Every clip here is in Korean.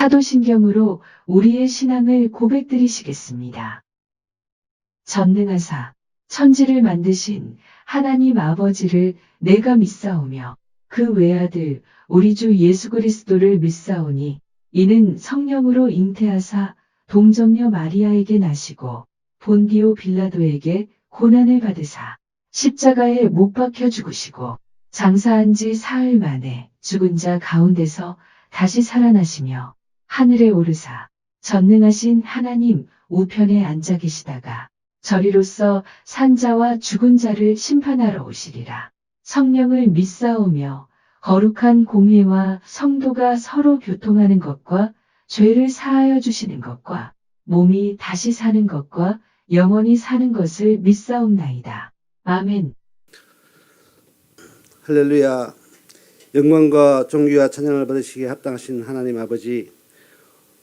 사도신경으로 우리의 신앙을 고백드리시겠습니다. 전능하사 천지를 만드신 하나님 아버지를 내가 믿사오며 그 외아들 우리 주 예수 그리스도를 믿사오니 이는 성령으로 잉태하사 동정녀 마리아에게 나시고 본디오 빌라도에게 고난을 받으사 십자가에 못 박혀 죽으시고 장사한 지 사흘 만에 죽은 자 가운데서 다시 살아나시며 하늘에 오르사 전능하신 하나님 우편에 앉아 계시다가 저리로서 산자와 죽은 자를 심판하러 오시리라. 성령을 믿사오며 거룩한 공예와 성도가 서로 교통하는 것과 죄를 사하여 주시는 것과 몸이 다시 사는 것과 영원히 사는 것을 믿사옵나이다. 아멘. 할렐루야. 영광과 존귀와 찬양을 받으시기에 합당하신 하나님 아버지,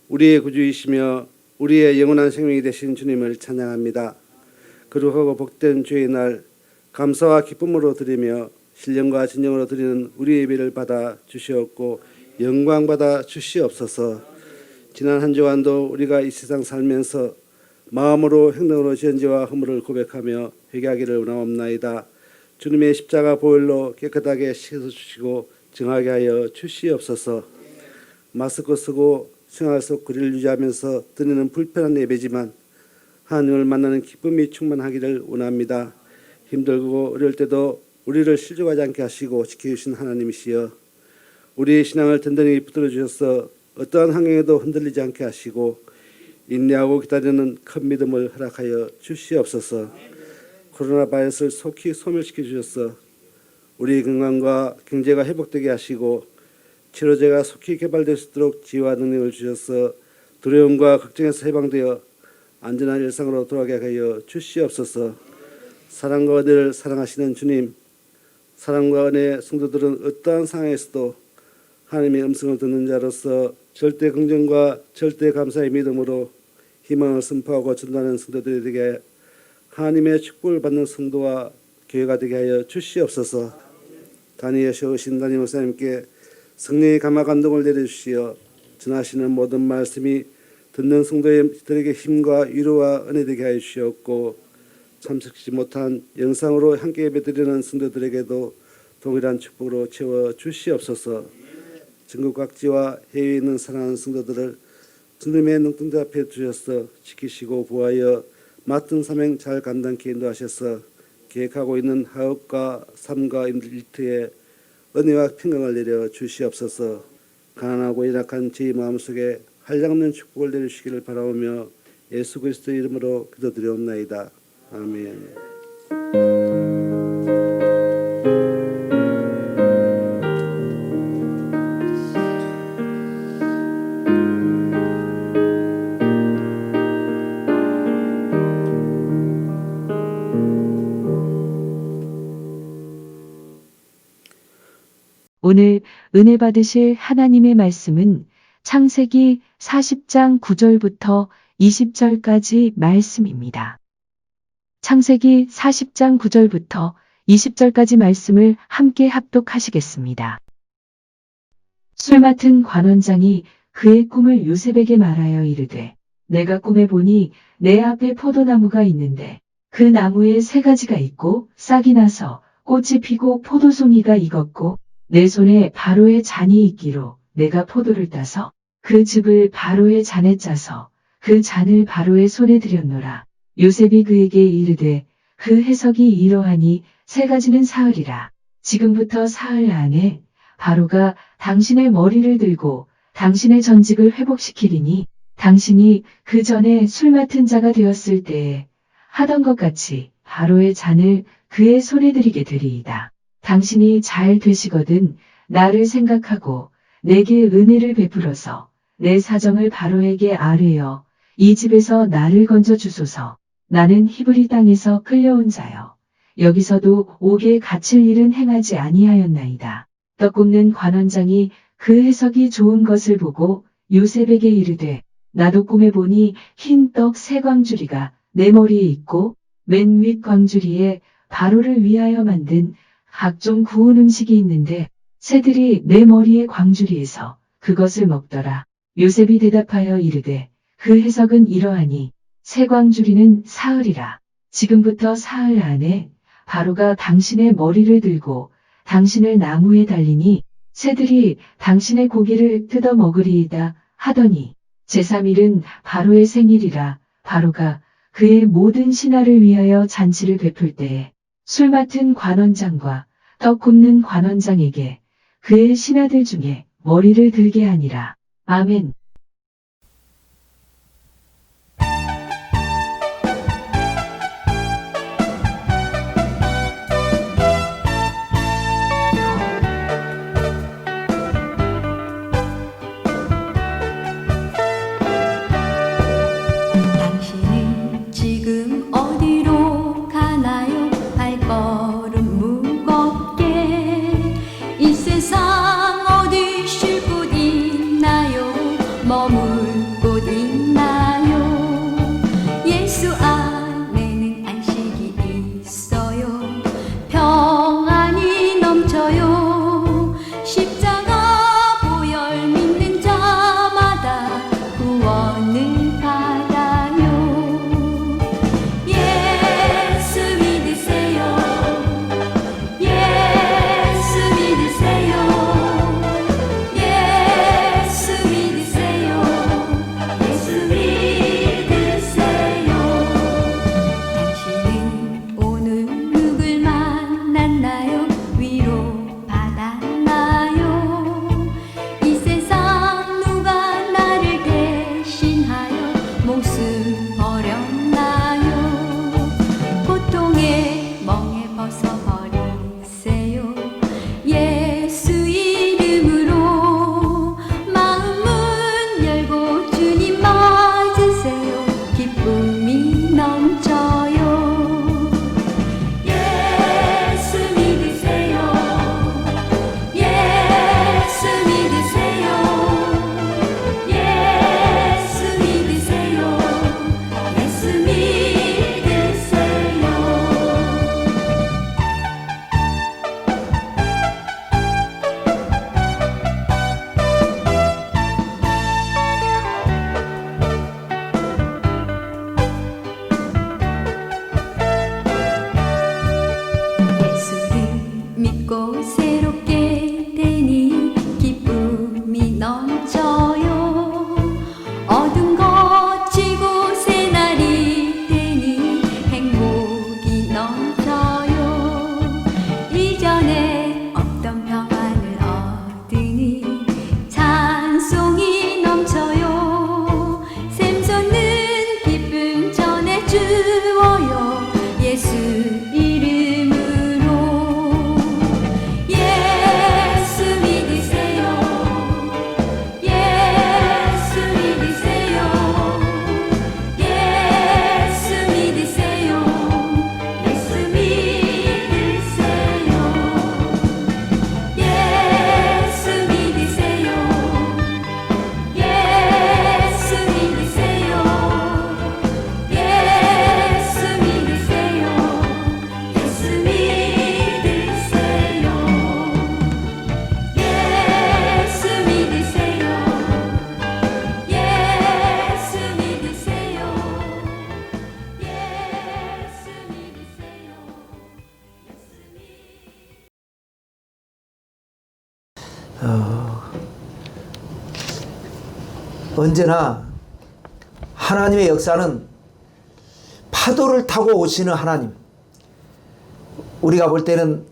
우리의 구주이시며 우리의 영원한 생명이 되신 주님을 찬양합니다. 거룩하고 복된 주의 날 감사와 기쁨으로 드리며 신령과 진정으로 드리는 우리의 예배를 받아 주시옵고 영광 받아 주시옵소서. 지난 한 주간도 우리가 이 세상 살면서 마음으로 행동으로 지은 죄와 허물을 고백하며 회개하기를 원하옵나이다. 주님의 십자가 보혈로 깨끗하게 씻어주시고 정하게 하여 주시옵소서. 마스크 쓰고 생활 속 거리를 유지하면서 드리는 불편한 예배지만 하나님을 만나는 기쁨이 충만하기를 원합니다. 힘들고 어려울 때도 우리를 실족하지 않게 하시고 지켜주신 하나님이시여, 우리의 신앙을 든든히 붙들어 주셔서 어떠한 환경에도 흔들리지 않게 하시고 인내하고 기다리는 큰 믿음을 허락하여 주시옵소서. 코로나 바이러스를 속히 소멸시켜 주셔서 우리의 건강과 경제가 회복되게 하시고 치료제가 속히 개발될 수 있도록 지혜와 능력을 주셔서 두려움과 걱정에서 해방되어 안전한 일상으로 돌아가게 하여 주시옵소서. 사랑과 은혜를 사랑하시는 주님, 사랑과 은혜 성도들은 어떠한 상황에서도 하나님의 음성을 듣는 자로서 절대 긍정과 절대 감사의 믿음으로 희망을 선포하고 전도하는 성도들이 되게 하나님의 축복을 받는 성도와 교회가 되게 하여 주시옵소서. 다니엘이신 담임 목사님께 성령의 감화 감동을 내려주시어 전하시는 모든 말씀이 듣는 성도들에게 힘과 위로와 은혜 되게 하여 주시옵고 참석하지 못한 영상으로 함께 예배드리는 성도들에게도 동일한 축복으로 채워 주시옵소서. 전국 각지와 해외에 있는 사랑하는 성도들을 주님의 눈동자 앞에 두셔서 지키시고 보호하여 맡은 사명 잘 감당케 인도하셔서 계획하고 있는 사업과 삶과 일터에 은혜와 평강을 내려 주시옵소서. 가난하고 연약한 제 마음속에 한량없는 축복을 내려주시기를 바라오며 예수 그리스도의 이름으로 기도드리옵나이다. 아멘. 오늘 은혜 받으실 하나님의 말씀은 창세기 40장 9절부터 20절까지 말씀입니다. 창세기 40장 9절부터 20절까지 말씀을 함께 합독하시겠습니다. 술 맡은 관원장이 그의 꿈을 요셉에게 말하여 이르되, 내가 꿈에 보니 내 앞에 포도나무가 있는데 그 나무에 세 가지가 있고 싹이 나서 꽃이 피고 포도송이가 익었고 내 손에 바로의 잔이 있기로 내가 포도를 따서 그 즙을 바로의 잔에 짜서 그 잔을 바로의 손에 들였노라. 요셉이 그에게 이르되, 그 해석이 이러하니 세 가지는 사흘이라. 지금부터 사흘 안에 바로가 당신의 머리를 들고 당신의 전직을 회복시키리니 당신이 그 전에 술 맡은 자가 되었을 때에 하던 것 같이 바로의 잔을 그의 손에 들이게 되리이다. 당신이 잘 되시거든 나를 생각하고 내게 은혜를 베풀어서 내 사정을 바로에게 아뢰어 이 집에서 나를 건져 주소서. 나는 히브리 땅에서 끌려온 자여. 여기서도 옥에 갇힐 일은 행하지 아니하였나이다. 떡 굽는 관원장이 그 해석이 좋은 것을 보고 요셉에게 이르되, 나도 꿈에 보니 흰 떡 세 광주리가 내 머리에 있고 맨 윗 광주리에 바로를 위하여 만든 각종 구운 음식이 있는데 새들이 내 머리의 광주리에서 그것을 먹더라. 요셉이 대답하여 이르되 그 해석은 이러하니 세광주리는 사흘이라. 지금부터 사흘 안에 바로가 당신의 머리를 들고 당신을 나무에 달리니 새들이 당신의 고기를 뜯어 먹으리이다 하더니 제3일은 바로의 생일이라. 바로가 그의 모든 신하를 위하여 잔치를 베풀 때에 술 맡은 관원장과 떡 굽는 관원장에게 그의 신하들 중에 머리를 들게 하니라. 아멘. 당신은 지금 어디로 가나요? 발걸음 무겁게 이 세상 어디 쉴 곳 있나요? 머물 곳 있나요? 예수 안에는 안식이 있어요. 평안이 넘쳐요. 십자가 보혈 믿는 자마다 구원을 받아요. 예수 믿으세요. 예수 믿으세요. 예수 믿으세요. 예수 믿으세요. 당신은 오늘 누굴 만났나요? 위로 받았나요? 이 세상 누가 나를 대신하여 목숨 버렸나요? 고통의 멍에 벗어버리세요. 예수 이름으로 마음문 열고 주님 맞으세요. 기쁨이 넘쳐요. 예수 믿으세요. 예수 믿으세요. 예수 믿으세요. 예수 믿으세요. 예수를 믿고 새롭게 되니 기쁨이 넘쳐요. 어둠 거치고 새날이 되니 행복이 넘쳐요. 이전에 없던 평안을 얻으니 찬송이 넘쳐요. 샘솟는 기쁨 전해주어요. 예수 이름으로. 예수 믿으세요. 예수 믿으세요. 예수 믿으세요. 예수 믿으세요. 예수 믿으세요. 예수 믿으세요. 예수 믿으세요. 예수 믿으세요. 예수 믿으세요. 예수 믿으세요. 예수 언제나 하나님의 역사는 파도를 타고 오시는 하나님. 우리가 볼 때는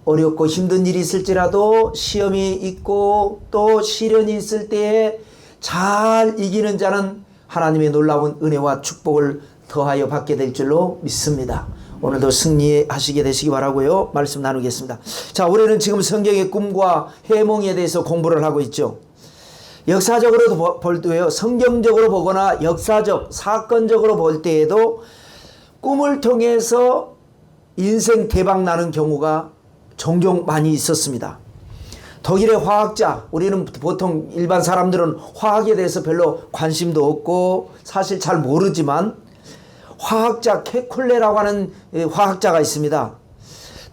어렵고 힘든 일이 있을지라도 시험이 있고 또 시련이 있을 때에 잘 이기는 자는 하나님의 놀라운 은혜와 축복을 더하여 받게 될 줄로 믿습니다. 오늘도 승리하시게 되시기 바라고요. 말씀 나누겠습니다. 자, 우리는 지금 성경의 꿈과 해몽에 대해서 공부를 하고 있죠. 역사적으로도 볼 때요, 성경적으로 보거나 역사적, 사건적으로 볼 때에도 꿈을 통해서 인생 대박 나는 경우가 종종 많이 있었습니다. 독일의 화학자, 우리는 보통 일반 사람들은 화학에 대해서 별로 관심도 없고 사실 잘 모르지만 화학자 케쿨레라고 하는 화학자가 있습니다.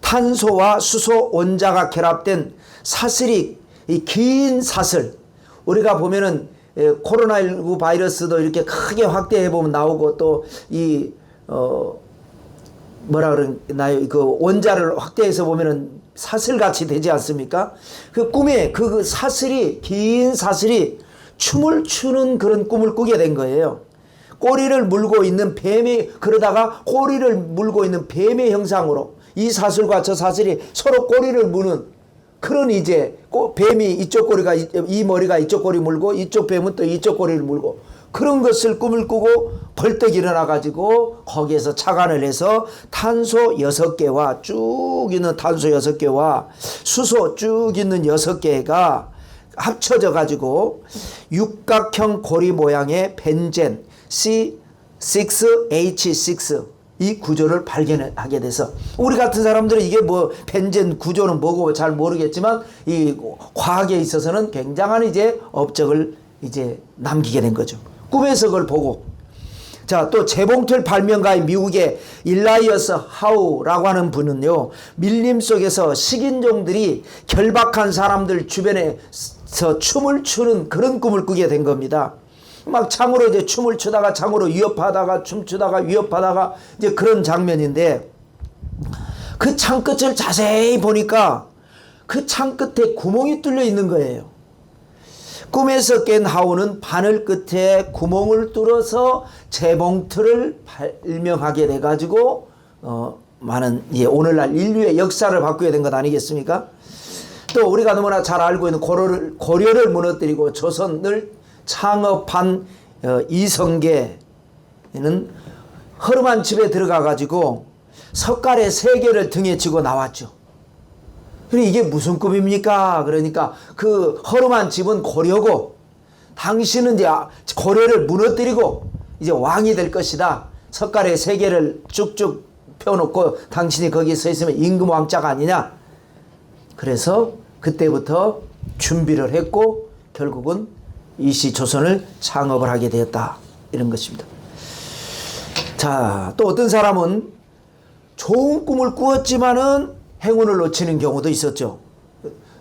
탄소와 수소 원자가 결합된 사슬이, 이 긴 사슬, 우리가 보면은 코로나19 바이러스도 이렇게 크게 확대해 보면 나오고 또 이 뭐라 그러나요? 그 원자를 확대해서 보면은 사슬같이 되지 않습니까? 그 꿈에 그 사슬이 긴 사슬이 춤을 추는 그런 꿈을 꾸게 된 거예요. 꼬리를 물고 있는 뱀이 그러다가 꼬리를 물고 있는 뱀의 형상으로 이 사슬과 저 사슬이 서로 꼬리를 무는 그런 이제 뱀이 이쪽 꼬리가 이 머리가 이쪽 꼬리 물고 이쪽 뱀은 또 이쪽 꼬리를 물고 그런 것을 꿈을 꾸고 벌떡 일어나 가지고 거기에서 착안을 해서 탄소 6개와 쭉 있는 탄소 6개와 수소 쭉 있는 6개가 합쳐져 가지고 육각형 고리 모양의 벤젠 C6H6 이 구조를 발견하게 돼서 우리 같은 사람들은 이게 뭐 벤젠 구조는 뭐고 잘 모르겠지만 이 과학에 있어서는 굉장한 이제 업적을 이제 남기게 된 거죠. 꿈에서 그걸 보고 자, 또 재봉틀 발명가인 미국의 일라이어스 하우라고 하는 분은요, 밀림 속에서 식인종들이 결박한 사람들 주변에서 춤을 추는 그런 꿈을 꾸게 된 겁니다. 막 창으로 이제 춤을 추다가 창으로 위협하다가 춤추다가 위협하다가 이제 그런 장면인데 그 창 끝을 자세히 보니까 그 창 끝에 구멍이 뚫려 있는 거예요. 꿈에서 깬 하우는 바늘 끝에 구멍을 뚫어서 재봉틀을 발명하게 돼가지고 많은 오늘날 인류의 역사를 바꾸게 된 것 아니겠습니까? 또 우리가 너무나 잘 알고 있는 고려를 무너뜨리고 조선을 창업한 이성계는 허름한 집에 들어가 가지고 석가래 3개를 등에 지고 나왔죠. 그래 이게 무슨 꿈입니까? 그러니까 그 허름한 집은 고려고 당신은 이제 고려를 무너뜨리고 이제 왕이 될 것이다. 석가래 3개를 쭉쭉 펴놓고 당신이 거기에 서 있으면 임금 왕자가 아니냐. 그래서 그때부터 준비를 했고 결국은 이시 조선을 창업을 하게 되었다. 이런 것입니다. 자, 또 어떤 사람은 좋은 꿈을 꾸었지만은 행운을 놓치는 경우도 있었죠.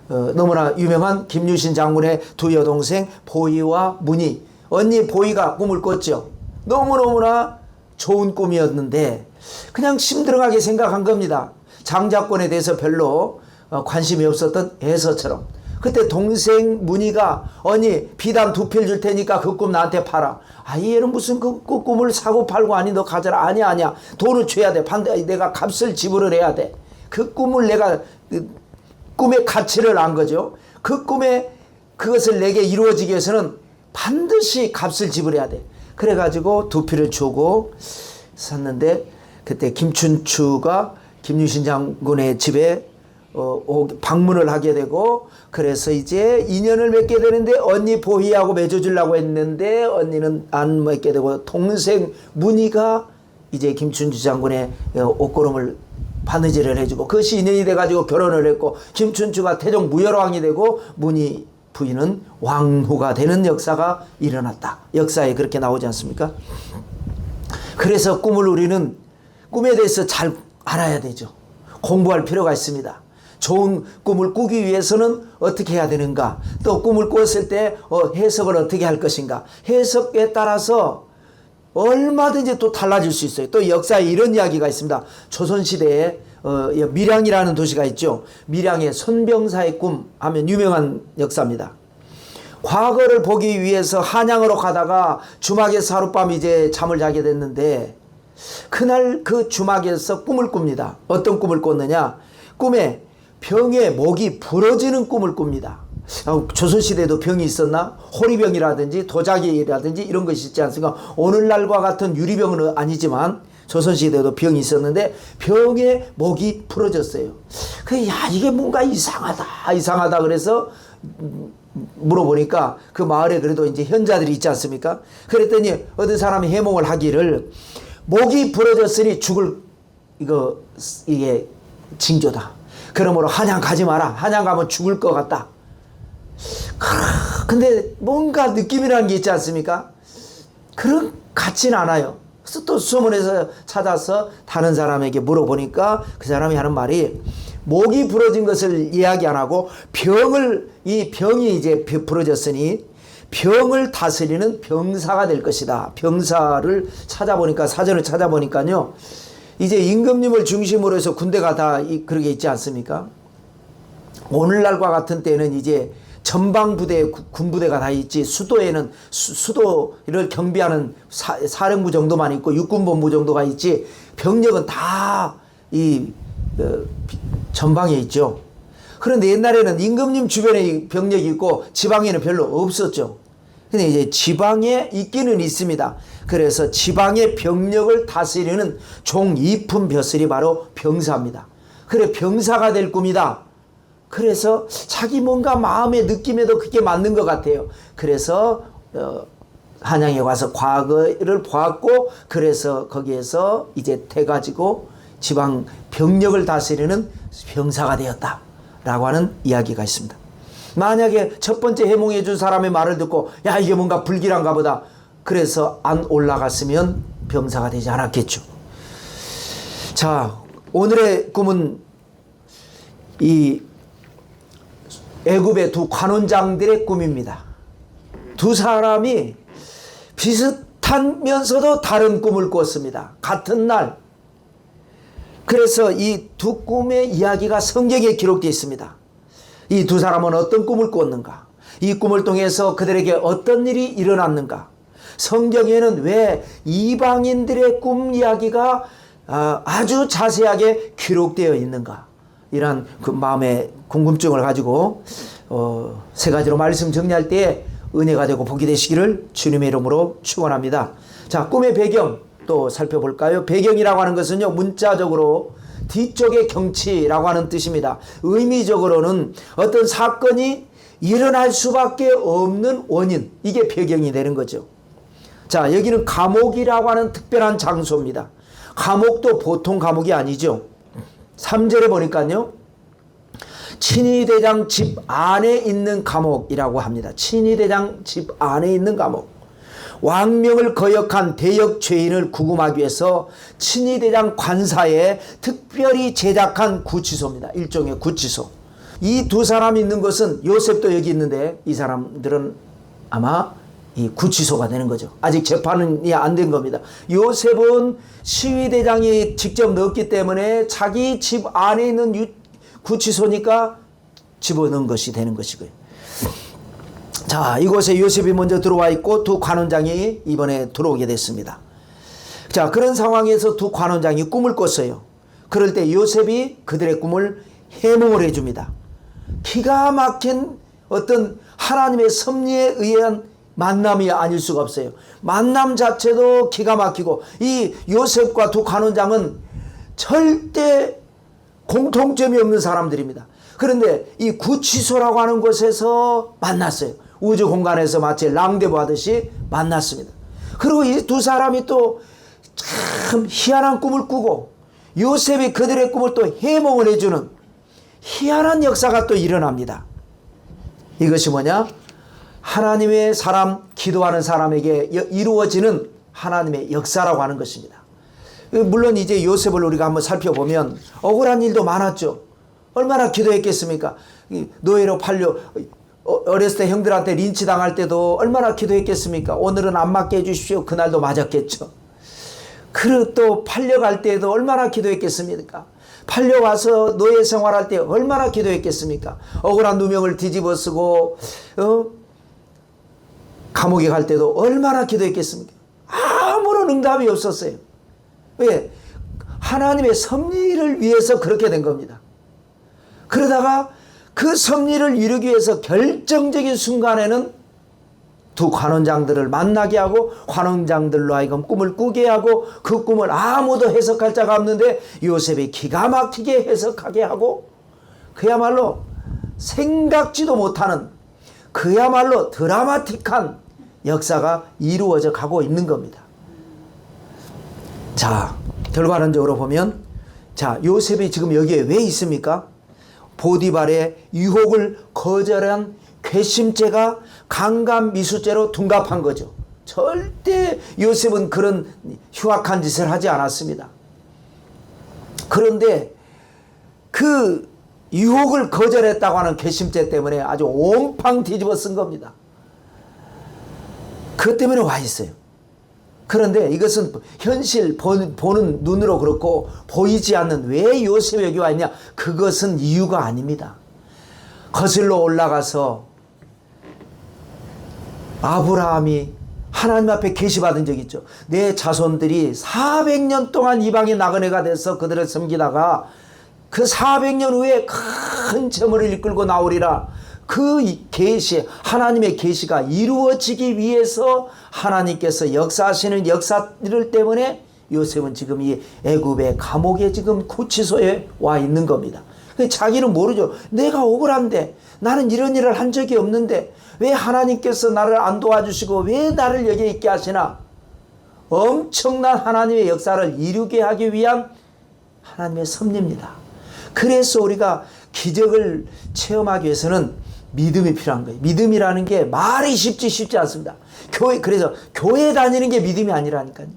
너무나 유명한 김유신 장군의 두 여동생 보이와 문희. 언니 보이가 꿈을 꿨죠. 너무너무나 좋은 꿈이었는데 그냥 심드렁하게 생각한 겁니다. 장자권에 대해서 별로 관심이 없었던 애서처럼. 그때 동생 문희가 언니 비단 2필 줄 테니까 그 꿈 나한테 팔아. 아, 얘는 무슨 그 꿈을 사고 팔고 아니 너 가져라. 아니야. 돈을 줘야 돼. 내가 값을 지불을 해야 돼. 그 꿈을 내가 꿈의 가치를 안 거죠. 그 꿈에 그것을 내게 이루어지기 위해서는 반드시 값을 지불해야 돼. 그래가지고 2필을 주고 샀는데 그때 김춘추가 김유신 장군의 집에 방문을 하게 되고 그래서 이제 인연을 맺게 되는데 언니 보희하고 맺어주려고 했는데 언니는 안 맺게 되고 동생 문희가 이제 김춘추 장군의 옷걸음을 바느질을 해주고 그것이 인연이 돼가지고 결혼을 했고 김춘추가 태종 무열왕이 되고 문희 부인은 왕후가 되는 역사가 일어났다. 역사에 그렇게 나오지 않습니까? 그래서 꿈을 우리는 꿈에 대해서 잘 알아야 되죠. 공부할 필요가 있습니다. 좋은 꿈을 꾸기 위해서는 어떻게 해야 되는가? 또 꿈을 꿨을 때 해석을 어떻게 할 것인가? 해석에 따라서 얼마든지 또 달라질 수 있어요. 또 역사에 이런 이야기가 있습니다. 조선시대에 밀양이라는 도시가 있죠. 밀양의 손병사의 꿈 하면 유명한 역사입니다. 과거를 보기 위해서 한양으로 가다가 주막에서 하룻밤 이제 잠을 자게 됐는데 그날 그 주막에서 꿈을 꿉니다. 어떤 꿈을 꿨느냐? 꿈에 병에 목이 부러지는 꿈을 꿉니다. 조선시대에도 병이 있었나? 호리병이라든지 도자기라든지 이런 것이 있지 않습니까? 오늘날과 같은 유리병은 아니지만 조선시대에도 병이 있었는데 병에 목이 부러졌어요. 이게 뭔가 이상하다 그래서 물어보니까 그 마을에 그래도 이제 현자들이 있지 않습니까? 그랬더니 어떤 사람이 해몽을 하기를 목이 부러졌으니 이게 징조다. 그러므로 한양 가지 마라. 한양 가면 죽을 것 같다. 근데 뭔가 느낌이라는 게 있지 않습니까? 그런 같지는 않아요. 그래서 또 수문에서 찾아서 다른 사람에게 물어보니까 그 사람이 하는 말이 목이 부러진 것을 이야기 안 하고 이 병이 이제 부러졌으니 병을 다스리는 병사가 될 것이다. 병사를 찾아보니까, 사전을 찾아보니까요, 이제 임금님을 중심으로 해서 군대가 다 그렇게 있지 않습니까? 오늘날과 같은 때는 이제 전방부대, 군부대가 다 있지, 수도에는 수도를 경비하는 사령부 정도만 있고 육군본부 정도가 있지, 병력은 다 이 전방에 있죠. 그런데 옛날에는 임금님 주변에 병력이 있고 지방에는 별로 없었죠. 근데 이제 지방에 있기는 있습니다. 그래서 지방의 병력을 다스리는 종이품 벼슬이 바로 병사입니다. 그래, 병사가 될 꿈이다. 그래서 자기 뭔가 마음의 느낌에도 그게 맞는 것 같아요. 그래서 한양에 와서 과거를 보았고, 그래서 거기에서 이제 돼가지고 지방 병력을 다스리는 병사가 되었다 라고 하는 이야기가 있습니다. 만약에 첫 번째 해몽해 준 사람의 말을 듣고 야, 이게 뭔가 불길한가 보다, 그래서 안 올라갔으면 병사가 되지 않았겠죠. 자, 오늘의 꿈은 이 애굽의 두 관원장들의 꿈입니다. 두 사람이 비슷하면서도 다른 꿈을 꿨습니다. 같은 날. 그래서 이 두 꿈의 이야기가 성경에 기록되어 있습니다. 이 두 사람은 어떤 꿈을 꿨는가? 이 꿈을 통해서 그들에게 어떤 일이 일어났는가? 성경에는 왜 이방인들의 꿈 이야기가 아주 자세하게 기록되어 있는가? 이런 그 마음의 궁금증을 가지고 세 가지로 말씀 정리할 때 은혜가 되고 복이 되시기를 주님의 이름으로 축원합니다. 자, 꿈의 배경 또 살펴볼까요? 배경이라고 하는 것은요, 문자적으로 뒤쪽의 경치라고 하는 뜻입니다. 의미적으로는 어떤 사건이 일어날 수밖에 없는 원인, 이게 배경이 되는 거죠. 자, 여기는 감옥이라고 하는 특별한 장소입니다. 감옥도 보통 감옥이 아니죠. 3절에 보니까요, 친위대장 집 안에 있는 감옥이라고 합니다. 친위대장 집 안에 있는 감옥. 왕명을 거역한 대역 죄인을 구금하기 위해서 친위대장 관사에 특별히 제작한 구치소입니다. 일종의 구치소. 이 두 사람이 있는 것은, 요셉도 여기 있는데 이 사람들은 아마 이 구치소가 되는 거죠. 아직 재판이 안 된 겁니다. 요셉은 시위대장이 직접 넣었기 때문에 자기 집 안에 있는 구치소니까 집어넣은 것이 되는 것이고요. 자, 이곳에 요셉이 먼저 들어와 있고 두 관원장이 이번에 들어오게 됐습니다. 자, 그런 상황에서 두 관원장이 꿈을 꿨어요. 그럴 때 요셉이 그들의 꿈을 해몽을 해줍니다. 기가 막힌 어떤 하나님의 섭리에 의한 만남이 아닐 수가 없어요. 만남 자체도 기가 막히고, 이 요셉과 두 관원장은 절대 공통점이 없는 사람들입니다. 그런데 이 구치소라고 하는 곳에서 만났어요. 우주 공간에서 마치 랑데부 하듯이 만났습니다. 그리고 이 두 사람이 또 참 희한한 꿈을 꾸고, 요셉이 그들의 꿈을 또 해몽을 해주는 희한한 역사가 또 일어납니다. 이것이 뭐냐? 하나님의 사람, 기도하는 사람에게 이루어지는 하나님의 역사라고 하는 것입니다. 물론 이제 요셉을 우리가 한번 살펴보면 억울한 일도 많았죠. 얼마나 기도했겠습니까? 노예로 팔려 어렸을 때 형들한테 린치 당할 때도 얼마나 기도했겠습니까? 오늘은 안 맞게 해주십시오. 그날도 맞았겠죠. 그리고 또 팔려갈 때도 얼마나 기도했겠습니까? 팔려와서 노예 생활할 때 얼마나 기도했겠습니까? 억울한 누명을 뒤집어 쓰고 감옥에 갈 때도 얼마나 기도했겠습니까? 아무런 응답이 없었어요. 왜? 하나님의 섭리를 위해서 그렇게 된 겁니다. 그러다가 그 섭리를 이루기 위해서 결정적인 순간에는 두 관원장들을 만나게 하고, 관원장들로 하여금 꿈을 꾸게 하고, 그 꿈을 아무도 해석할 자가 없는데 요셉이 기가 막히게 해석하게 하고, 그야말로 생각지도 못하는, 그야말로 드라마틱한 역사가 이루어져 가고 있는 겁니다. 자, 결과론적으로 보면, 자, 요셉이 지금 여기에 왜 있습니까? 보디발의 유혹을 거절한 괘씸죄가 강간미수죄로 둔갑한 거죠. 절대 요셉은 그런 흉악한 짓을 하지 않았습니다. 그런데 그 유혹을 거절했다고 하는 괘씸죄 때문에 아주 온팡 뒤집어 쓴 겁니다. 그것 때문에 와 있어요. 그런데 이것은 현실 보는 눈으로 그렇고 보이지 않는 왜 요셉이 여기 와 있냐? 그것은 이유가 아닙니다. 거슬러 올라가서 아브라함이 하나님 앞에 계시받은 적이 있죠. 내 자손들이 400년 동안 이방의 나그네가 돼서 그들을 섬기다가 그 400년 후에 큰 재물을 이끌고 나오리라. 그 계시, 하나님의 계시가 이루어지기 위해서 하나님께서 역사하시는 역사들 때문에 요셉은 지금 이 애굽의 감옥에 지금 구치소에 와 있는 겁니다. 자기는 모르죠. 내가 억울한데, 나는 이런 일을 한 적이 없는데 왜 하나님께서 나를 안 도와주시고 왜 나를 여기에 있게 하시나? 엄청난 하나님의 역사를 이루게 하기 위한 하나님의 섭리입니다. 그래서 우리가 기적을 체험하기 위해서는 믿음이 필요한 거예요. 믿음이라는 게 말이 쉽지 않습니다. 그래서 교회 다니는 게 믿음이 아니라니까요.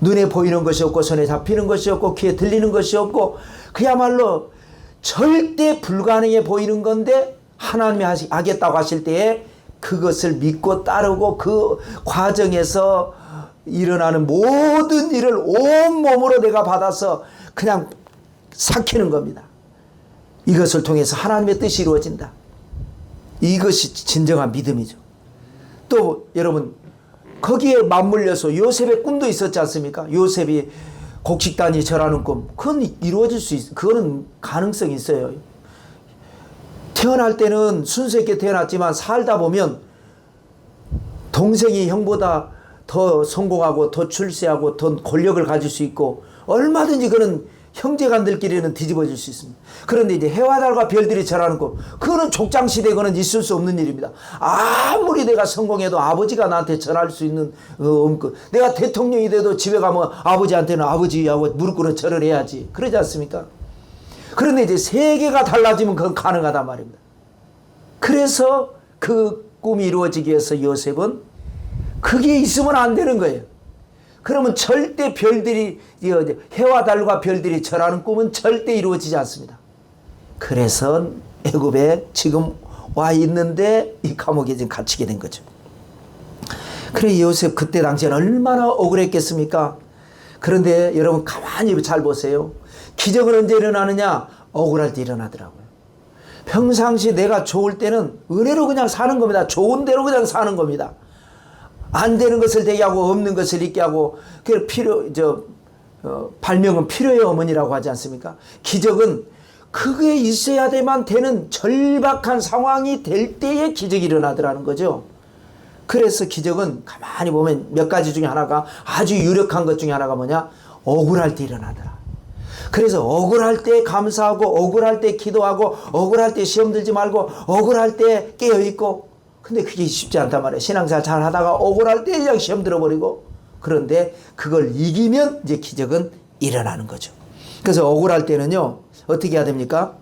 눈에 보이는 것이 없고 손에 잡히는 것이 없고 귀에 들리는 것이 없고 그야말로 절대 불가능해 보이는 건데 하나님이 하겠다고 하실 때에 그것을 믿고 따르고 그 과정에서 일어나는 모든 일을 온몸으로 내가 받아서 그냥 삭히는 겁니다. 이것을 통해서 하나님의 뜻이 이루어진다. 이것이 진정한 믿음이죠. 또 여러분 거기에 맞물려서 요셉의 꿈도 있었지 않습니까? 요셉이 곡식단이 절하는 꿈, 그건 이루어질 수 있어요. 그거는 가능성이 있어요. 태어날 때는 순수하게 태어났지만 살다 보면 동생이 형보다 더 성공하고 더 출세하고 더 권력을 가질 수 있고 얼마든지 그런 형제간들끼리는 뒤집어질 수 있습니다. 그런데 이제 해와 달과 별들이 절하는 꿈, 그거는 족장시대에 그는 있을 수 없는 일입니다. 아무리 내가 성공해도 아버지가 나한테 절할 수 있는 내가 대통령이 돼도 집에 가면 아버지한테는 아버지하고 무릎 꿇어 절을 해야지. 그러지 않습니까? 그런데 이제 세계가 달라지면 그건 가능하단 말입니다. 그래서 그 꿈이 이루어지기 위해서 요셉은 그게 있으면 안 되는 거예요. 그러면 절대 별들이, 해와 달과 별들이 절하는 꿈은 절대 이루어지지 않습니다. 그래서 애굽에 지금 와 있는데 이 감옥에 지금 갇히게 된 거죠. 그래 요셉 그때 당시에는 얼마나 억울했겠습니까? 그런데 여러분 가만히 잘 보세요. 기적은 언제 일어나느냐? 억울할 때 일어나더라고요. 평상시 내가 좋을 때는 은혜로 그냥 사는 겁니다. 좋은 대로 그냥 사는 겁니다. 안 되는 것을 되게 하고 없는 것을 있게 하고 발명은 필요의 어머니라고 하지 않습니까? 기적은 그게 있어야 돼만 되는 절박한 상황이 될 때에 기적이 일어나더라는 거죠. 그래서 기적은 가만히 보면 몇 가지 중에 하나가 아주 유력한 것 중에 하나가 뭐냐? 억울할 때 일어나더라. 그래서 억울할 때 감사하고 억울할 때 기도하고 억울할 때 시험 들지 말고 억울할 때 깨어있고 근데 그게 쉽지 않단 말이에요. 신앙생활 잘 하다가 억울할 때 그냥 시험 들어버리고 그런데 그걸 이기면 이제 기적은 일어나는 거죠. 그래서 억울할 때는요 어떻게 해야 됩니까?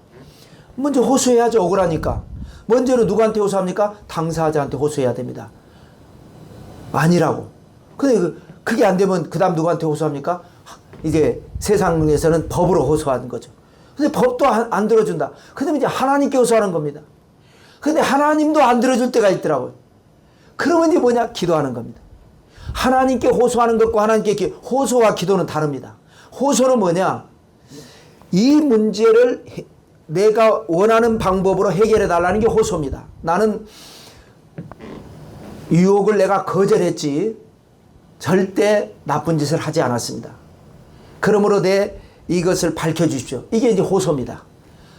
먼저 호소해야죠. 억울하니까. 먼저는 누구한테 호소합니까? 당사자한테 호소해야 됩니다. 아니라고. 근데 그게 안 되면 그 다음 누구한테 호소합니까? 이제 세상에서는 법으로 호소하는 거죠. 근데 법도 안 들어준다. 그러면 이제 하나님께 호소하는 겁니다. 근데 하나님도 안 들어줄 때가 있더라고요. 그러면 이제 뭐냐? 기도하는 겁니다. 하나님께 호소하는 것과 하나님께 호소와 기도는 다릅니다. 호소는 뭐냐? 이 문제를 내가 원하는 방법으로 해결해 달라는 게 호소입니다. 나는 유혹을 내가 거절했지 절대 나쁜 짓을 하지 않았습니다. 그러므로 내 이것을 밝혀주십시오. 이게 이제 호소입니다.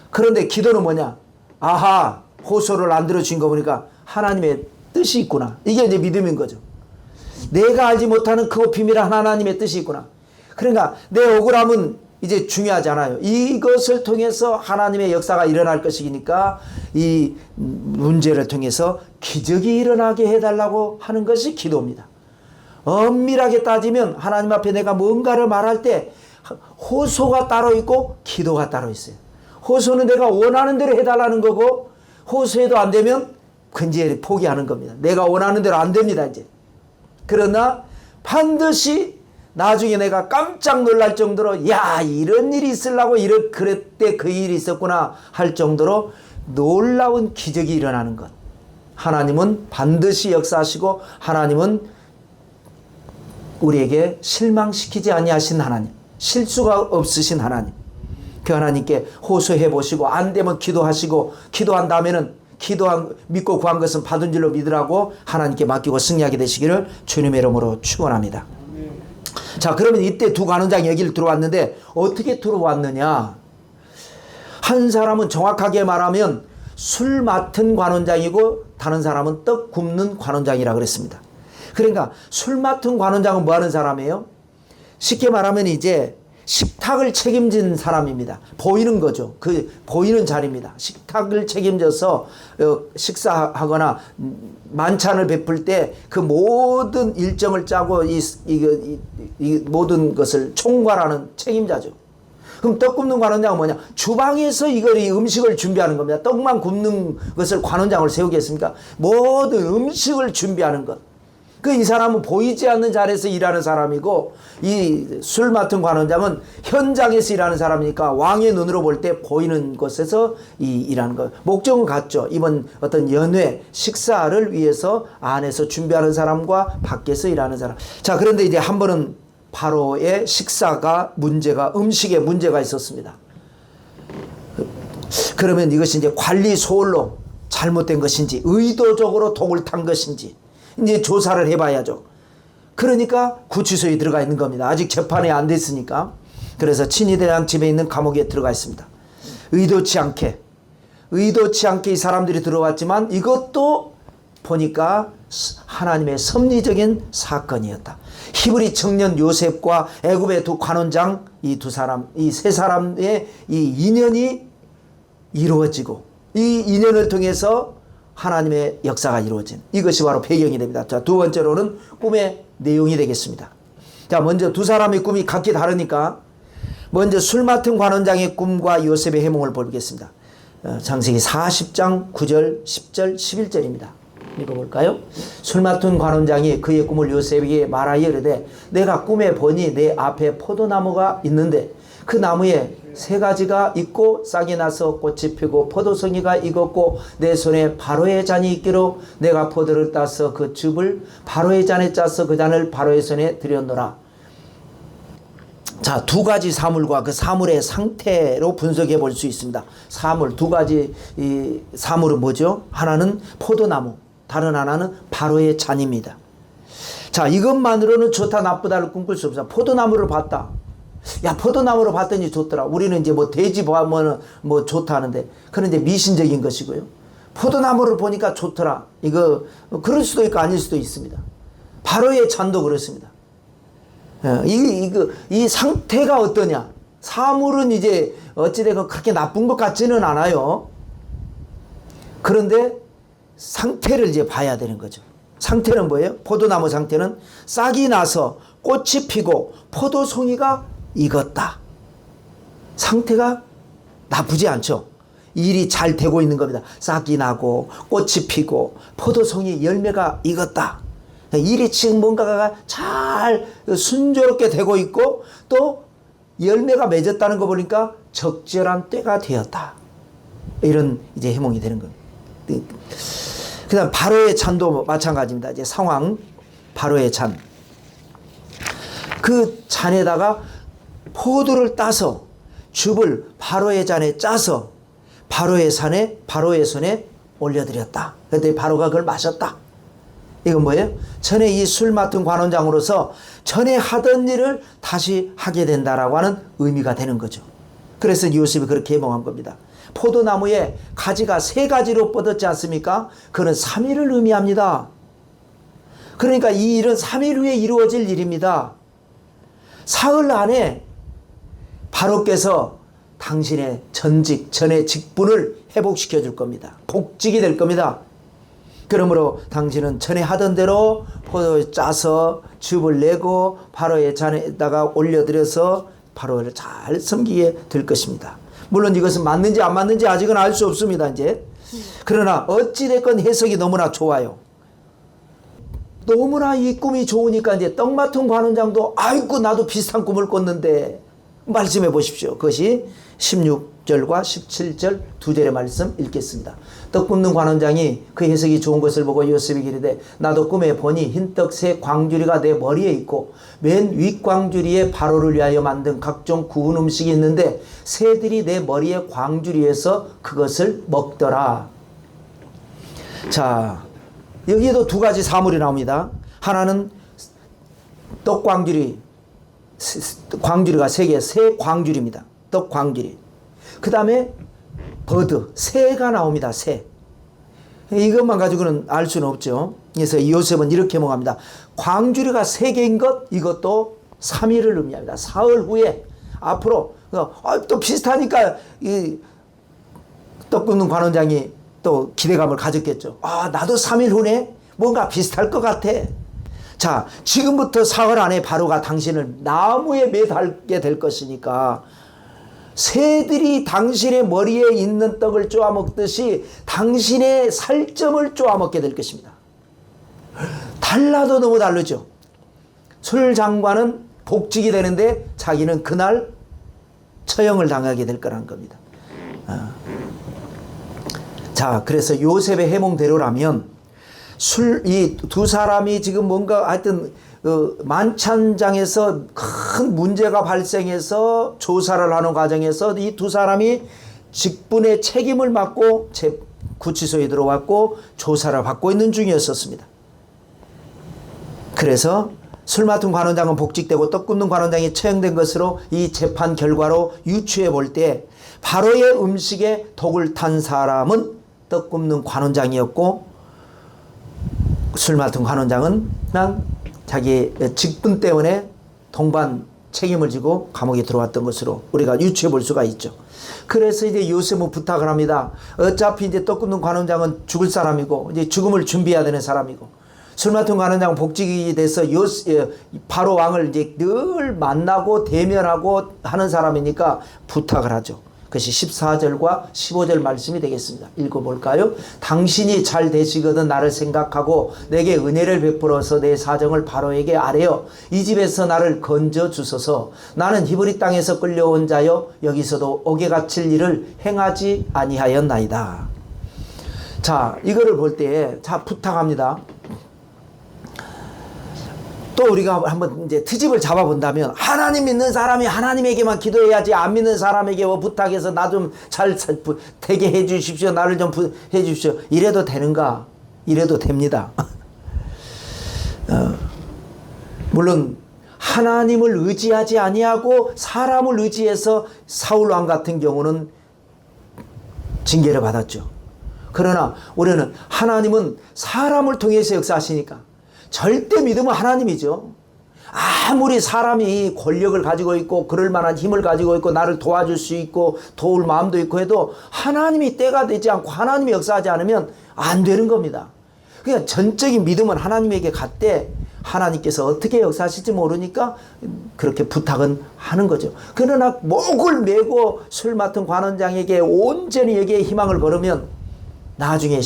그런데 기도는 뭐냐? 아하, 호소를 안 들어주신 거 보니까 하나님의 뜻이 있구나. 이게 이제 믿음인 거죠. 내가 알지 못하는 그 비밀한 하나님의 뜻이 있구나. 그러니까 내 억울함은 이제 중요하지 않아요. 이것을 통해서 하나님의 역사가 일어날 것이니까 이 문제를 통해서 기적이 일어나게 해달라고 하는 것이 기도입니다. 엄밀하게 따지면 하나님 앞에 내가 뭔가를 말할 때 호소가 따로 있고 기도가 따로 있어요. 호소는 내가 원하는 대로 해달라는 거고 호소해도 안 되면 이제 포기하는 겁니다. 내가 원하는 대로 안 됩니다. 이제. 그러나 반드시 나중에 내가 깜짝 놀랄 정도로 야 이런 일이 있으려고 그랬대 그 일이 있었구나 할 정도로 놀라운 기적이 일어나는 것. 하나님은 반드시 역사하시고 하나님은 우리에게 실망시키지 아니하신 하나님, 실수가 없으신 하나님, 그 하나님께 호소해 보시고 안 되면 기도하시고 기도한 다음에는 믿고 구한 것은 받은 줄로 믿으라고 하나님께 맡기고 승리하게 되시기를 주님의 이름으로 축원합니다. 자, 그러면 이때 두 관원장이 여기를 들어왔는데 어떻게 들어왔느냐? 한 사람은 정확하게 말하면 술 맡은 관원장이고 다른 사람은 떡 굽는 관원장이라 그랬습니다. 그러니까 술 맡은 관원장은 뭐 하는 사람이에요? 쉽게 말하면 이제 식탁을 책임진 사람입니다. 보이는 거죠. 그 보이는 자리입니다. 식탁을 책임져서 식사하거나 만찬을 베풀 때 그 모든 일정을 짜고 이 모든 것을 총괄하는 책임자죠. 그럼 떡 굽는 관원장은 뭐냐? 주방에서 이 음식을 준비하는 겁니다. 떡만 굽는 것을 관원장을 세우겠습니까? 모든 음식을 준비하는 것. 이 사람은 보이지 않는 자리에서 일하는 사람이고 이 술 맡은 관원장은 현장에서 일하는 사람이니까 왕의 눈으로 볼 때 보이는 곳에서 일하는 것. 목적은 같죠. 이번 어떤 연회 식사를 위해서 안에서 준비하는 사람과 밖에서 일하는 사람. 자, 그런데 이제 한 번은 바로의 음식에 문제가 있었습니다. 그러면 이것이 이제 관리 소홀로 잘못된 것인지 의도적으로 독을 탄 것인지 이제 조사를 해봐야죠. 그러니까 구치소에 들어가 있는 겁니다. 아직 재판이 안 됐으니까. 그래서 친위대장 집에 있는 감옥에 들어가 있습니다. 의도치 않게 이 사람들이 들어왔지만 이것도 보니까 하나님의 섭리적인 사건이었다. 히브리 청년 요셉과 애굽의 두 관원장 이 세 사람의 이 인연이 이루어지고 이 인연을 통해서 하나님의 역사가 이루어진 이것이 바로 배경이 됩니다. 자, 두 번째로는 꿈의 내용이 되겠습니다. 자, 먼저 두 사람의 꿈이 각기 다르니까 먼저 술 맡은 관원장의 꿈과 요셉의 해몽을 보겠습니다. 창세기 40장 9절 10절 11절입니다. 읽어볼까요? 술 맡은 관원장이 그의 꿈을 요셉에게 말하여 이르되 내가 꿈에 보니 내 앞에 포도나무가 있는데 그 나무에 세 가지가 있고 싹이 나서 꽃이 피고 포도송이가 익었고 내 손에 바로의 잔이 있기로 내가 포도를 따서 그 즙을 바로의 잔에 짜서 그 잔을 바로의 손에 들였노라. 자, 두 가지 사물과 그 사물의 상태로 분석해 볼 수 있습니다. 사물 두 가지 이 사물은 뭐죠? 하나는 포도나무, 다른 하나는 바로의 잔입니다. 자, 이것만으로는 좋다 나쁘다를 꿈꿀 수 없어요. 포도나무를 봤다. 야, 포도나무로 봤더니 좋더라. 우리는 이제 뭐 돼지 보면 뭐 좋다 하는데 그런 이제 미신적인 것이고요. 포도나무를 보니까 좋더라. 이거 그럴 수도 있고 아닐 수도 있습니다. 바로의 잔도 그렇습니다. 이 상태가 어떠냐? 사물은 이제 어찌되건 그렇게 나쁜 것 같지는 않아요. 그런데 상태를 이제 봐야 되는 거죠. 상태는 뭐예요? 포도나무 상태는 싹이 나서 꽃이 피고 포도송이가 익었다. 상태가 나쁘지 않죠. 일이 잘 되고 있는 겁니다. 싹이 나고 꽃이 피고 포도송이 열매가 익었다. 일이 지금 뭔가가 잘 순조롭게 되고 있고 또 열매가 맺었다는 거 보니까 적절한 때가 되었다. 이런 이제 해몽이 되는 겁니다. 그 다음 바로의 잔도 마찬가지입니다. 이제 상황 바로의 잔. 그 잔에다가 포도를 따서 즙을 바로의 잔에 짜서 바로의 손에 올려드렸다. 그랬더니 바로가 그걸 마셨다. 이건 뭐예요? 전에 이 술 맡은 관원장으로서 전에 하던 일을 다시 하게 된다라고 하는 의미가 되는 거죠. 그래서 요셉이 그렇게 해몽한 겁니다. 포도나무에 가지가 세 가지로 뻗었지 않습니까? 그는 3일을 의미합니다. 그러니까 이 일은 3일 후에 이루어질 일입니다. 사흘 안에 바로께서 당신의 전의 직분을 회복시켜 줄 겁니다. 복직이 될 겁니다. 그러므로 당신은 전에 하던 대로 포도를 짜서 즙을 내고 바로의 잔에다가 올려드려서 바로를 잘 섬기게 될 것입니다. 물론 이것은 맞는지 안 맞는지 아직은 알 수 없습니다. 이제 그러나 어찌됐건 해석이 너무나 좋아요. 너무나 이 꿈이 좋으니까 이제 떡 맡은 관원장도 아이고 나도 비슷한 꿈을 꿨는데 말씀해 보십시오. 그것이 16 16절과 17절 두 절의 말씀 읽겠습니다. 떡 굽는 관원장이 그 해석이 좋은 것을 보고 요셉에게 이르되 나도 꿈에 보니 흰떡 새 광주리가 내 머리에 있고 맨 윗광주리에 바로를 위하여 만든 각종 구운 음식이 있는데 새들이 내 머리에 광주리에서 그것을 먹더라. 자, 여기에도 두 가지 사물이 나옵니다. 하나는 떡 광주리, 광주리가 세 개, 새 광주리입니다. 떡 광주리. 그 다음에 버드, 새가 나옵니다. 새. 이것만 가지고는 알 수는 없죠. 그래서 요셉은 이렇게 해몽합니다. 광주리가 세 개인 것, 이것도 3일을 의미합니다. 사흘 후에 앞으로 또 비슷하니까 이 떡 굽는 관원장이 또 기대감을 가졌겠죠. 아, 나도 3일 후네 뭔가 비슷할 것 같아. 자, 지금부터 사흘 안에 바로가 당신을 나무에 매달게 될 것이니까 새들이 당신의 머리에 있는 떡을 쪼아먹듯이 당신의 살점을 쪼아먹게 될 것입니다. 달라도 너무 다르죠. 술 장관은 복직이 되는데 자기는 그날 처형을 당하게 될 거란 겁니다. 자, 그래서 요셉의 해몽대로라면 이 두 사람이 지금 뭔가 하여튼 만찬장에서 큰 문제가 발생해서 조사를 하는 과정에서 이 두 사람이 직분의 책임을 맡고 구치소에 들어왔고 조사를 받고 있는 중이었습니다. 그래서 술 맡은 관원장은 복직되고 떡 굽는 관원장이 처형된 것으로 이 재판 결과로 유추해 볼 때 바로의 음식에 독을 탄 사람은 떡 굽는 관원장이었고 술 맡은 관원장은 그냥 자기 직분 때문에 동반 책임을 지고 감옥에 들어왔던 것으로 우리가 유추해 볼 수가 있죠. 그래서 이제 요셉은 부탁을 합니다. 어차피 이제 떡 굽는 관원장은 죽을 사람이고 이제 죽음을 준비해야 되는 사람이고 술 맡은 관원장은 복직이 돼서 바로 왕을 이제 늘 만나고 대면하고 하는 사람이니까 부탁을 하죠. 그것이 14절과 15절 말씀이 되겠습니다. 읽어볼까요? 당신이 잘 되시거든 나를 생각하고 내게 은혜를 베풀어서 내 사정을 바로에게 아뢰어 이 집에서 나를 건져 주소서. 나는 히브리 땅에서 끌려온 자여 여기서도 옥에 갇힐 일을 행하지 아니하였나이다. 자, 이거를 볼 때 자 부탁합니다. 또 우리가 한번 이제 트집을 잡아본다면 하나님 믿는 사람이 하나님에게만 기도해야지 안 믿는 사람에게 부탁해서 나 좀 잘 되게 해 주십시오. 나를 좀 해 주십시오. 이래도 되는가? 이래도 됩니다. 물론 하나님을 의지하지 아니하고 사람을 의지해서 사울 왕 같은 경우는 징계를 받았죠. 그러나 우리는 하나님은 사람을 통해서 역사하시니까 절대 믿음은 하나님이죠. 아무리 사람이 권력을 가지고 있고 그럴 만한 힘을 가지고 있고 나를 도와줄 수 있고 도울 마음도 있고 해도 하나님이 때가 되지 않고 하나님이 역사하지 않으면 안 되는 겁니다. 그냥 전적인 믿음은 하나님에게 갔대 하나님께서 어떻게 역사하실지 모르니까 그렇게 부탁은 하는 거죠. 그러나 목을 메고 술 맡은 관원장에게 온전히 여기에 희망을 걸으면 나중에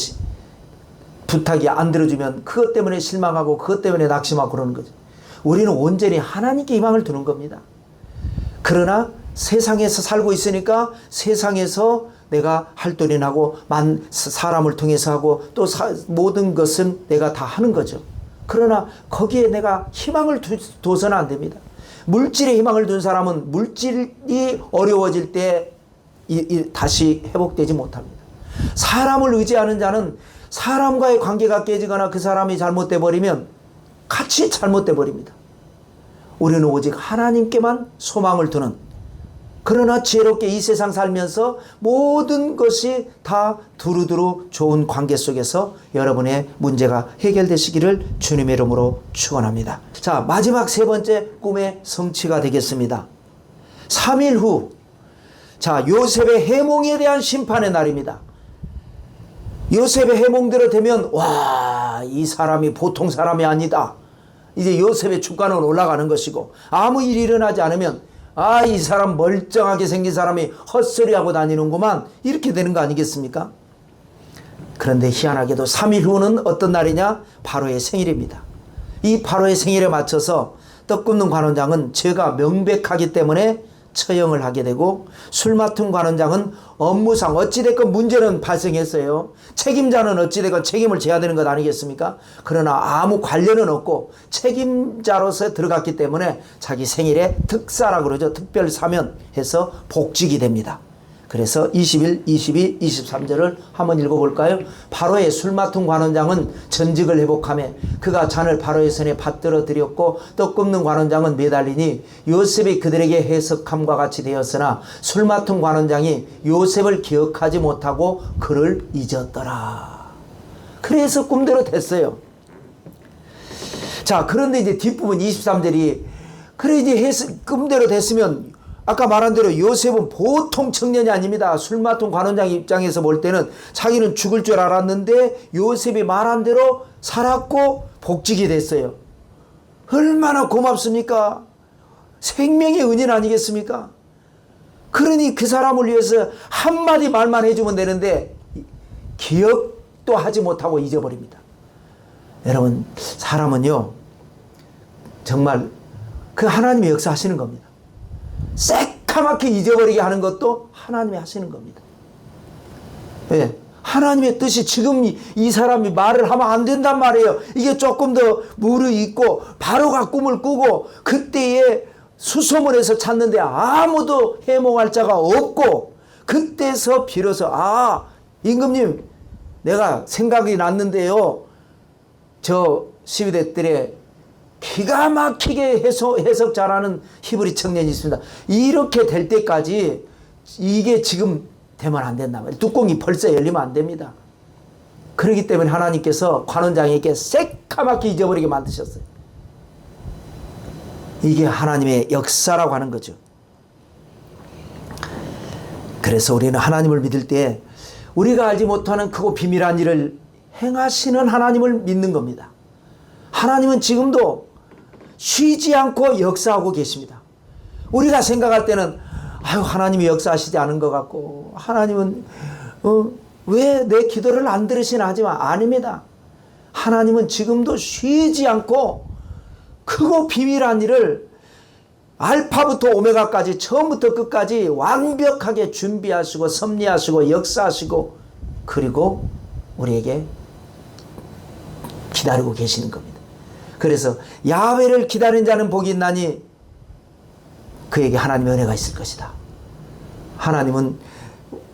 부탁이 안 들어주면 그것 때문에 실망하고 그것 때문에 낙심하고 그러는 거죠. 우리는 온전히 하나님께 희망을 두는 겁니다. 그러나 세상에서 살고 있으니까 세상에서 내가 할도리나고 사람을 통해서 하고 또 모든 것은 내가 다 하는 거죠. 그러나 거기에 내가 희망을 둬서는 안 됩니다. 물질에 희망을 둔 사람은 물질이 어려워질 때 다시 회복되지 못합니다. 사람을 의지하는 자는 사람과의 관계가 깨지거나 그 사람이 잘못돼 버리면 같이 잘못돼 버립니다. 우리는 오직 하나님께만 소망을 두는, 그러나 지혜롭게 이 세상 살면서 모든 것이 다 두루두루 좋은 관계 속에서 여러분의 문제가 해결되시기를 주님의 이름으로 축원합니다. 자, 마지막 세 번째 꿈의 성취가 되겠습니다. 3일 후, 자, 요셉의 해몽에 대한 심판의 날입니다. 요셉의 해몽대로 되면 와, 이 사람이 보통 사람이 아니다. 이제 요셉의 주가는 올라가는 것이고, 아무 일이 일어나지 않으면 아, 이 사람 멀쩡하게 생긴 사람이 헛소리하고 다니는구만, 이렇게 되는 거 아니겠습니까? 그런데 희한하게도 3일 후는 어떤 날이냐? 바로의 생일입니다. 이 바로의 생일에 맞춰서 떡 굽는 관원장은 죄가 명백하기 때문에 처형을 하게 되고, 술 맡은 관원장은 업무상 어찌됐건 문제는 발생했어요. 책임자는 어찌됐건 책임을 져야 되는 것 아니겠습니까? 그러나 아무 관련은 없고 책임자로서 들어갔기 때문에 자기 생일에 특사라고 그러죠. 특별 사면해서 복직이 됩니다. 그래서 21, 22, 23절을 한번 읽어볼까요? 바로의 술 맡은 관원장은 전직을 회복하며 그가 잔을 바로의 손에 받들어 드렸고, 떡 굽는 관원장은 매달리니 요셉이 그들에게 해석함과 같이 되었으나 술 맡은 관원장이 요셉을 기억하지 못하고 그를 잊었더라. 그래서 꿈대로 됐어요. 자, 그런데 이제 뒷부분 23절이, 그래 이제 꿈대로 됐으면 아까 말한 대로 요셉은 보통 청년이 아닙니다. 술 맡은 관원장 입장에서 볼 때는 자기는 죽을 줄 알았는데 요셉이 말한 대로 살았고 복직이 됐어요. 얼마나 고맙습니까? 생명의 은인 아니겠습니까? 그러니 그 사람을 위해서 한마디 말만 해주면 되는데 기억도 하지 못하고 잊어버립니다. 여러분, 사람은요 정말 그 하나님의 역사하시는 겁니다. 새카맣게 잊어버리게 하는 것도 하나님이 하시는 겁니다. 왜? 하나님의 뜻이 지금 이 사람이 말을 하면 안 된단 말이에요. 이게 조금 더 무르익고 바로가 꿈을 꾸고 그때에 수소문해서 찾는데 아무도 해몽할 자가 없고, 그때서 비로소 임금님 내가 생각이 났는데요, 저 12대 때 기가 막히게 해석 잘하는 히브리 청년이 있습니다. 이렇게 될 때까지 이게 지금 되면 안 된다 말이에요. 뚜껑이 벌써 열리면 안 됩니다. 그렇기 때문에 하나님께서 관원장에게 새까맣게 잊어버리게 만드셨어요. 이게 하나님의 역사라고 하는 거죠. 그래서 우리는 하나님을 믿을 때 우리가 알지 못하는 크고 비밀한 일을 행하시는 하나님을 믿는 겁니다. 하나님은 지금도 쉬지 않고 역사하고 계십니다. 우리가 생각할 때는 하나님이 역사하시지 않은 것 같고, 하나님은 왜 내 기도를 안 들으시나 하지만 아닙니다. 하나님은 지금도 쉬지 않고 크고 비밀한 일을 알파부터 오메가까지 처음부터 끝까지 완벽하게 준비하시고 섭리하시고 역사하시고, 그리고 우리에게 기다리고 계시는 겁니다. 그래서 야훼를 기다리는 자는 복이 있나니 그에게 하나님의 은혜가 있을 것이다.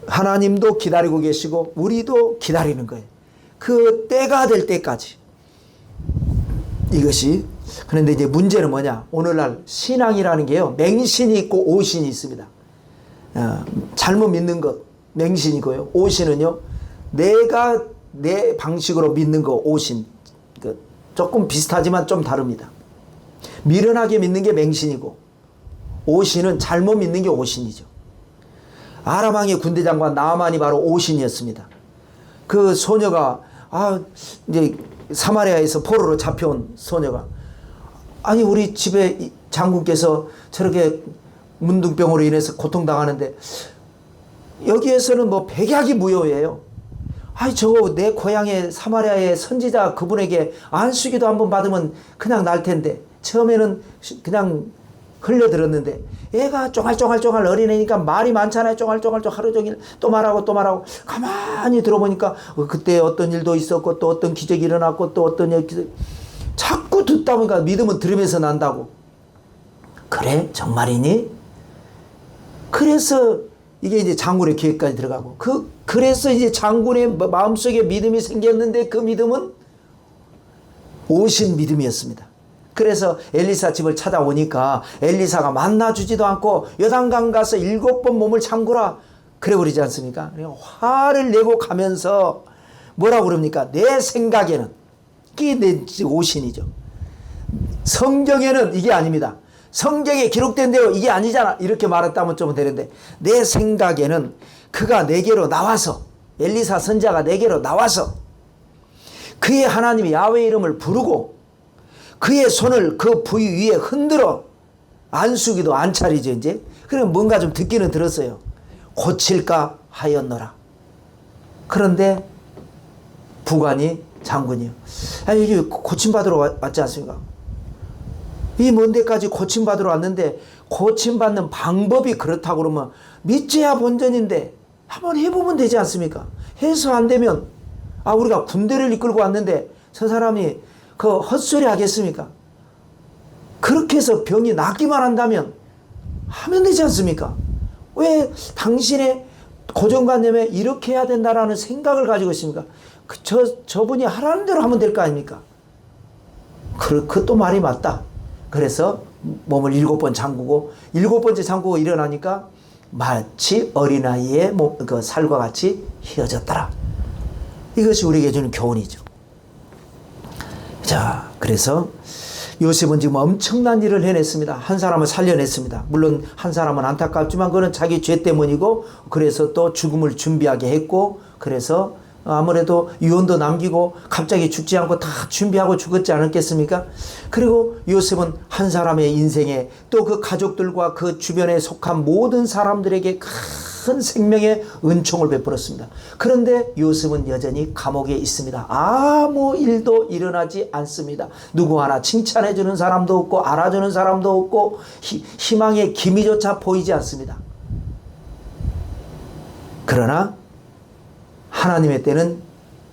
하나님도 기다리고 계시고 우리도 기다리는 거예요. 그 때가 될 때까지. 이것이, 그런데 이제 문제는 뭐냐? 오늘날 신앙이라는 게요, 맹신이 있고 오신이 있습니다. 잘못 믿는 것 맹신이고요, 오신은요 내가 내 방식으로 믿는 거 오신. 조금 비슷하지만 좀 다릅니다. 미련하게 믿는 게 맹신이고, 오신은 잘못 믿는 게 오신이죠. 아람 왕의 군대 장관 나아만이 바로 오신이었습니다. 그 소녀가 이제 사마리아에서 포로로 잡혀온 소녀가, 아니 우리 집에 장군께서 저렇게 문둥병으로 인해서 고통당하는데 여기에서는 뭐 백약이 무효예요. 저거 내 고향의 사마리아의 선지자 그분에게 안수기도 한번 받으면 그냥 날 텐데, 처음에는 그냥 흘려들었는데 애가 쫑알쫑알 어린애니까 말이 많잖아요. 쫑알쫑알 하루 종일 또 말하고 가만히 들어보니까 그때 어떤 일도 있었고 또 어떤 기적이 일어났고 또 어떤 일, 자꾸 듣다 보니까 믿음은 들으면서 난다고. 그래? 정말이니? 그래서 이게 이제 장군의 계획까지 들어가고, 그래서 이제 장군의 마음속에 믿음이 생겼는데 그 믿음은 오신 믿음이었습니다. 그래서 엘리사 집을 찾아오니까 엘리사가 만나주지도 않고 요단강 가서 7번 몸을 잠그라 그래 버리지 않습니까? 화를 내고 가면서 뭐라고 그럽니까? 내 생각에는, 이게 내 오신이죠. 성경에는 이게 아닙니다. 성경에 기록된 대로 이게 아니잖아 이렇게 말했다면 좀 되는데, 내 생각에는 그가 내게로 나와서, 엘리사 선자가 내게로 나와서 그의 하나님 야훼 이름을 부르고 그의 손을 그 부위 위에 흔들어, 안수기도 안찰이죠 이제. 그래 뭔가 좀 듣기는 들었어요. 고칠까 하였노라. 그런데 부관이 장군이요, 여기 고침받으러 왔지 않습니까? 이 먼 데까지 고침받으러 왔는데 고침받는 방법이 그렇다고 그러면 믿져야 본전인데 한번 해보면 되지 않습니까? 해서 안 되면 우리가 군대를 이끌고 왔는데 저 사람이 그 헛소리 하겠습니까? 그렇게 해서 병이 낫기만 한다면 하면 되지 않습니까? 왜 당신의 고정관념에 이렇게 해야 된다라는 생각을 가지고 있습니까? 저분이 하라는 대로 하면 될 거 아닙니까? 그것도 말이 맞다. 그래서 몸을 7번 잠그고 7번째 잠그고 일어나니까 마치 어린아이의 그 살과 같이 휘어졌더라. 이것이 우리에게 주는 교훈이죠. 자, 그래서 요셉은 지금 엄청난 일을 해냈습니다. 한 사람을 살려냈습니다. 물론 한 사람은 안타깝지만 그건 자기 죄 때문이고, 그래서 또 죽음을 준비하게 했고, 그래서 아무래도 유언도 남기고 갑자기 죽지 않고 다 준비하고 죽었지 않았겠습니까? 그리고 요셉은 한 사람의 인생에 또 그 가족들과 그 주변에 속한 모든 사람들에게 큰 생명의 은총을 베풀었습니다. 그런데 요셉은 여전히 감옥에 있습니다. 아무 일도 일어나지 않습니다. 누구 하나 칭찬해 주는 사람도 없고 알아주는 사람도 없고 희망의 기미조차 보이지 않습니다. 그러나 하나님의 때는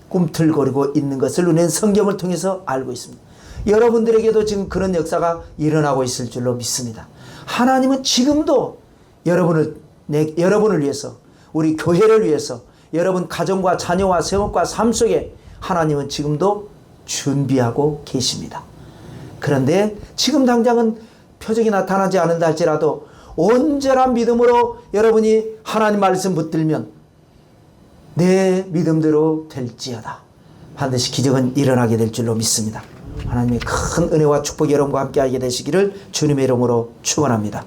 꿈틀거리고 있는 것을 우리는 성경을 통해서 알고 있습니다. 여러분들에게도 지금 그런 역사가 일어나고 있을 줄로 믿습니다. 하나님은 지금도 여러분을 위해서, 우리 교회를 위해서, 여러분 가정과 자녀와 생업과 삶 속에 하나님은 지금도 준비하고 계십니다. 그런데 지금 당장은 표적이 나타나지 않는다 할지라도 온전한 믿음으로 여러분이 하나님 말씀 붙들면 내 믿음대로 될지어다. 반드시 기적은 일어나게 될 줄로 믿습니다. 하나님의 큰 은혜와 축복이 여러분과 함께하게 되시기를 주님의 이름으로 축원합니다.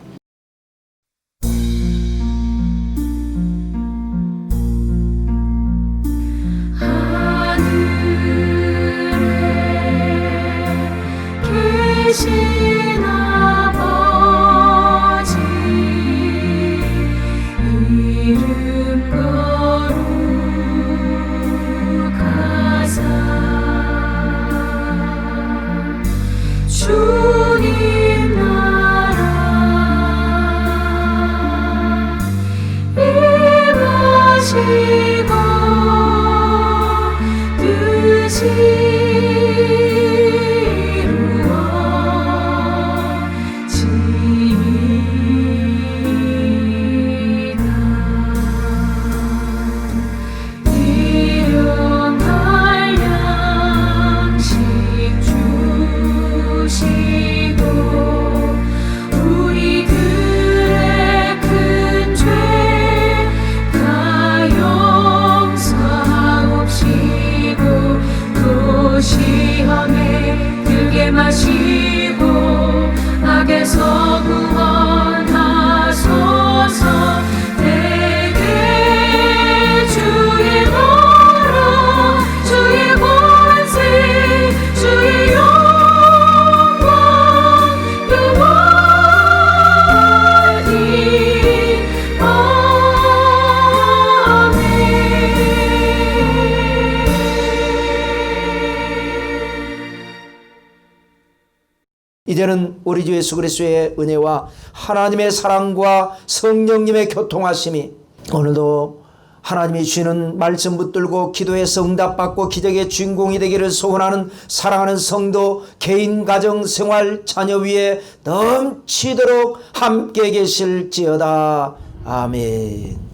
계신 아버지 이름 거룩하사 주님 나라 임하시고 뜻이 시험에 들게 마시고 악에서 구원하소서. 내게 주의 나라 주의 권세 주의 영광 영원히 아멘. 이제는 우리 주 예수 그리스도의 은혜와 하나님의 사랑과 성령님의 교통하심이 오늘도 하나님이 주시는 말씀 붙들고 기도해서 응답받고 기적의 주인공이 되기를 소원하는 사랑하는 성도, 개인, 가정, 생활, 자녀 위에 넘치도록 함께 계실지어다. 아멘.